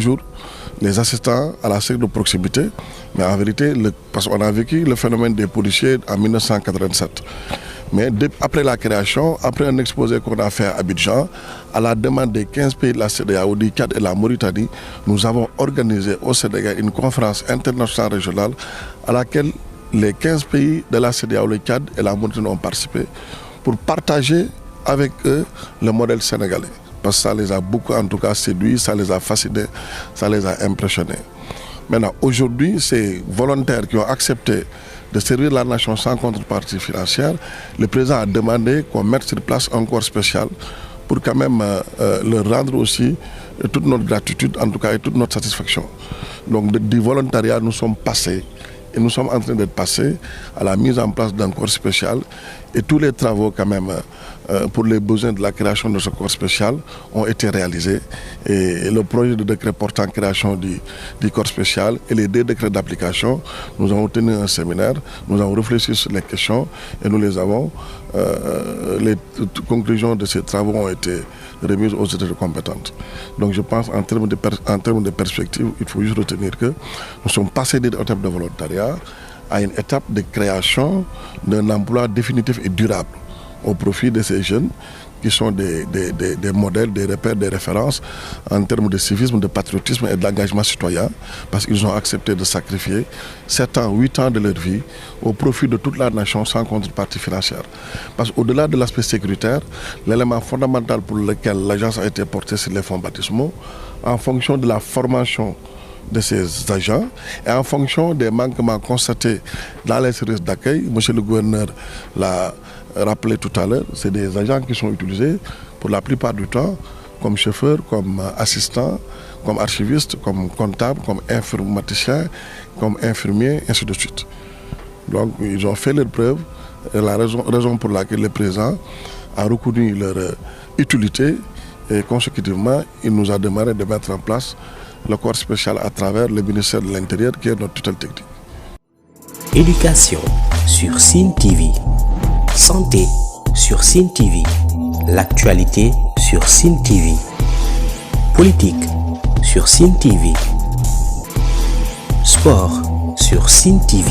Jour, les assistants à la sécurité de proximité, mais en vérité, parce qu'on a vécu le phénomène des policiers en 1987. Mais après la création, après un exposé qu'on a fait à Abidjan, à la demande des 15 pays de la CEDEAO, du Tchad et de la Mauritanie, nous avons organisé au Sénégal une conférence internationale régionale à laquelle les 15 pays de la CEDEAO, le Tchad et la Mauritanie ont participé pour partager avec eux le modèle sénégalais. Parce que ça les a beaucoup en tout cas séduits, ça les a fascinés, ça les a impressionnés. Maintenant, aujourd'hui, ces volontaires qui ont accepté de servir la nation sans contrepartie financière, le président a demandé qu'on mette sur place un corps spécial pour quand même leur rendre aussi toute notre gratitude, en tout cas, et toute notre satisfaction. Donc du volontariat, nous sommes passés, et nous sommes en train d'être passés à la mise en place d'un corps spécial et tous les travaux quand même pour les besoins de la création de ce corps spécial ont été réalisés et le projet de décret portant création du corps spécial et les 2 décrets d'application, nous avons tenu un séminaire, nous avons réfléchi sur les questions et nous les avons, les conclusions de ces travaux ont été remises aux autorités compétentes. Donc je pense en termes de perspective, il faut juste retenir que nous sommes passés d'une étape de volontariat à une étape de création d'un emploi définitif et durable au profit de ces jeunes qui sont des modèles, des repères, des références en termes de civisme, de patriotisme et d'engagement citoyen, parce qu'ils ont accepté de sacrifier 7 ans, 8 ans de leur vie au profit de toute la nation sans contrepartie financière. Parce qu'au-delà de l'aspect sécuritaire, l'élément fondamental pour lequel l'agence a été portée sur les fonds baptismaux, en fonction de la formation de ces agents et en fonction des manquements constatés dans les services d'accueil, monsieur le gouverneur l'a rappelé tout à l'heure, c'est des agents qui sont utilisés pour la plupart du temps comme chauffeurs, comme assistants, comme archivistes, comme comptables, comme informaticiens, comme infirmiers, ainsi de suite. Donc ils ont fait leur preuve et la raison pour laquelle le président a reconnu leur utilité et consécutivement il nous a demandé de mettre en place le corps spécial à travers le ministère de l'Intérieur qui est notre tutelle technique. Éducation sur Sen TV. Santé sur Sen TV. L'actualité sur Sen TV. Politique sur Sen TV. Sport sur Sen TV.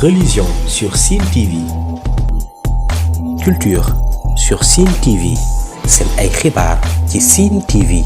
Religion sur Sen TV. Culture sur Sen TV. C'est un écrit par Sen TV.